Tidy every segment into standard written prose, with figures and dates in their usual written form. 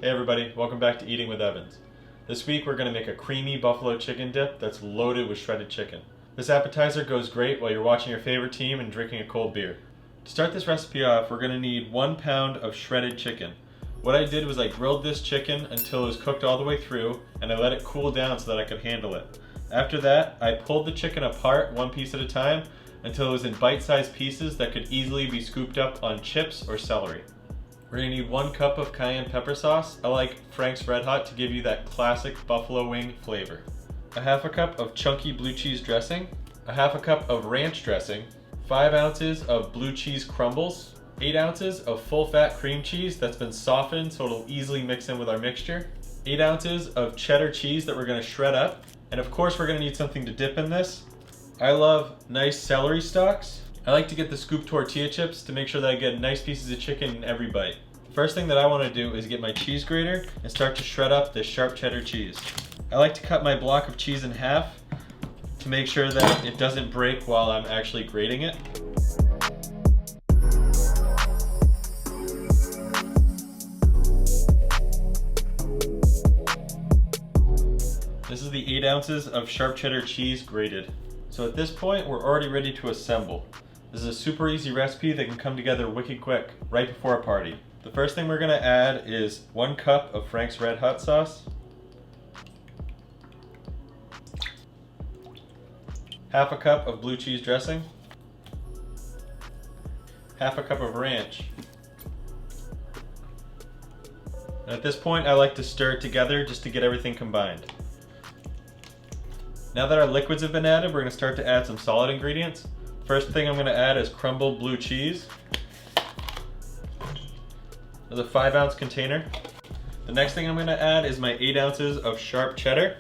Hey everybody, welcome back to Eating with Evans. This week we're going to make a creamy buffalo chicken dip that's loaded with shredded chicken. This appetizer goes great while you're watching your favorite team and drinking a cold beer. To start this recipe off, we're going to need 1 pound of shredded chicken. What I did was I grilled this chicken until it was cooked all the way through, and I let it cool down so that I could handle it. After that, I pulled the chicken apart one piece at a time until it was in bite-sized pieces that could easily be scooped up on chips or celery. We're going to need 1 cup of cayenne pepper sauce. I like Frank's Red Hot to give you that classic buffalo wing flavor. A half a cup of chunky blue cheese dressing, a half a cup of ranch dressing, 5 ounces of blue cheese crumbles, 8 ounces of full-fat cream cheese that's been softened so it'll easily mix in with our mixture, 8 ounces of cheddar cheese that we're going to shred up, and of course we're going to need something to dip in this. I love nice celery stalks. I like to get the scoop tortilla chips to make sure that I get nice pieces of chicken in every bite. First thing that I want to do is get my cheese grater and start to shred up this sharp cheddar cheese. I like to cut my block of cheese in half to make sure that it doesn't break while I'm actually grating it. This is the 8 ounces of sharp cheddar cheese grated. So at this point, we're already ready to assemble. This is a super easy recipe that can come together wicked quick, right before a party. The first thing we're gonna add is 1 cup of Frank's Red Hot sauce, half a cup of blue cheese dressing, half a cup of ranch. And at this point, I like to stir it together just to get everything combined. Now that our liquids have been added, we're going to start to add some solid ingredients. First thing I'm going to add is crumbled blue cheese. There's a 5-ounce container. The next thing I'm going to add is my 8 ounces of sharp cheddar.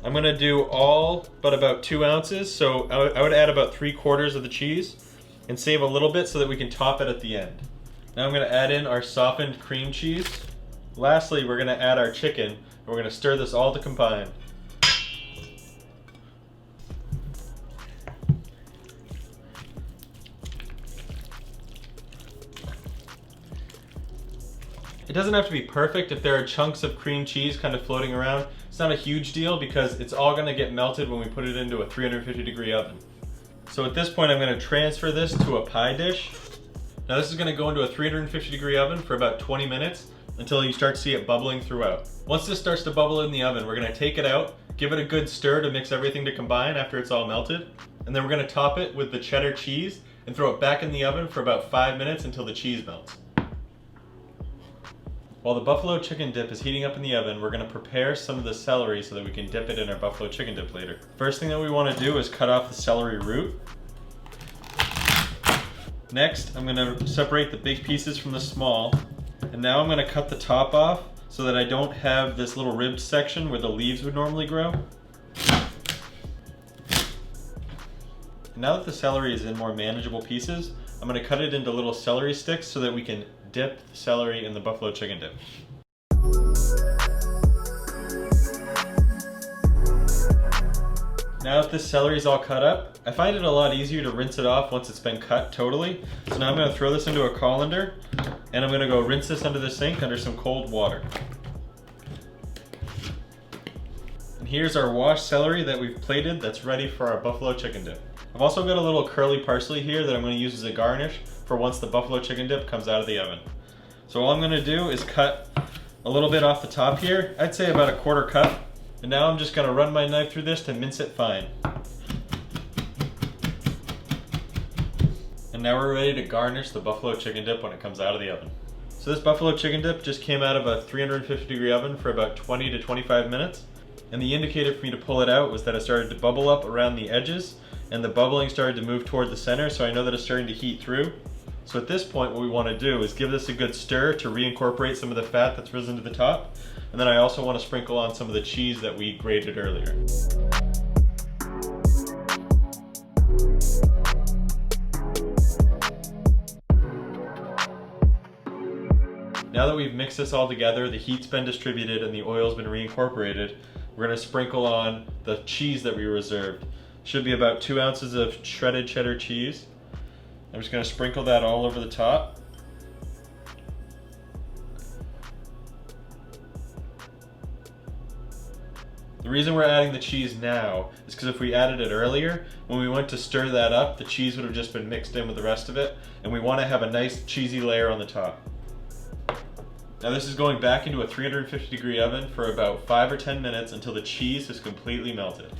I'm going to do all but about 2 ounces, so I would add about 3/4 of the cheese and save a little bit so that we can top it at the end. Now I'm going to add in our softened cream cheese. Lastly, we're going to add our chicken, and we're going to stir this all to combine. It doesn't have to be perfect. If there are chunks of cream cheese kind of floating around, it's not a huge deal because it's all going to get melted when we put it into a 350-degree oven. So at this point, I'm going to transfer this to a pie dish. Now this is going to go into a 350-degree oven for about 20 minutes until you start to see it bubbling throughout. Once this starts to bubble in the oven, we're going to take it out, give it a good stir to mix everything to combine after it's all melted, and then we're going to top it with the cheddar cheese and throw it back in the oven for about 5 minutes until the cheese melts. While the buffalo chicken dip is heating up in the oven, we're going to prepare some of the celery so that we can dip it in our buffalo chicken dip later. First thing that we want to do is cut off the celery root. Next, I'm going to separate the big pieces from the small. And now I'm going to cut the top off so that I don't have this little ribbed section where the leaves would normally grow. And now that the celery is in more manageable pieces, I'm going to cut it into little celery sticks so that we can dip the celery in the buffalo chicken dip. Now that this celery is all cut up, I find it a lot easier to rinse it off once it's been cut totally. So now I'm going to throw this into a colander and I'm going to go rinse this under the sink under some cold water. And here's our washed celery that we've plated that's ready for our buffalo chicken dip. I've also got a little curly parsley here that I'm going to use as a garnish for once the buffalo chicken dip comes out of the oven. So all I'm going to do is cut a little bit off the top here, I'd say about a 1/4 cup. And now I'm just going to run my knife through this to mince it fine. And now we're ready to garnish the buffalo chicken dip when it comes out of the oven. So this buffalo chicken dip just came out of a 350-degree oven for about 20 to 25 minutes. And the indicator for me to pull it out was that it started to bubble up around the edges and the bubbling started to move toward the center, so I know that it's starting to heat through. So at this point, what we want to do is give this a good stir to reincorporate some of the fat that's risen to the top. And then I also want to sprinkle on some of the cheese that we grated earlier. Now that we've mixed this all together, the heat's been distributed and the oil's been reincorporated, we're going to sprinkle on the cheese that we reserved. Should be about 2 ounces of shredded cheddar cheese. I'm just going to sprinkle that all over the top. The reason we're adding the cheese now is because if we added it earlier, when we went to stir that up, the cheese would have just been mixed in with the rest of it, and we want to have a nice cheesy layer on the top. Now this is going back into a 350-degree oven for about 5 or 10 minutes until the cheese has completely melted.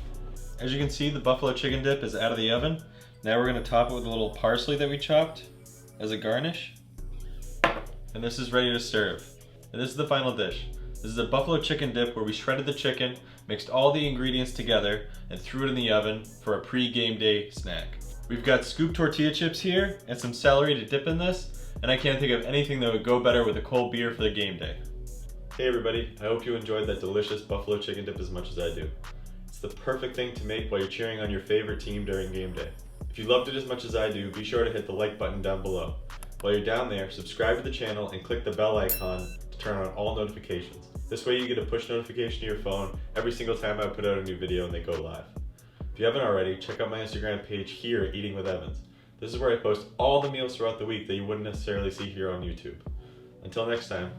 As you can see, the buffalo chicken dip is out of the oven. Now we're going to top it with a little parsley that we chopped as a garnish. And this is ready to serve. And this is the final dish. This is a buffalo chicken dip where we shredded the chicken, mixed all the ingredients together, and threw it in the oven for a pre-game day snack. We've got scooped tortilla chips here and some celery to dip in this, and I can't think of anything that would go better with a cold beer for the game day. Hey everybody, I hope you enjoyed that delicious buffalo chicken dip as much as I do. It's the perfect thing to make while you're cheering on your favorite team during game day. If you loved it as much as I do, be sure to hit the like button down below. While you're down there, subscribe to the channel and click the bell icon to turn on all notifications. This way you get a push notification to your phone every single time I put out a new video and they go live. If you haven't already, check out my Instagram page here at Eating with Evans. This is where I post all the meals throughout the week that you wouldn't necessarily see here on YouTube. Until next time.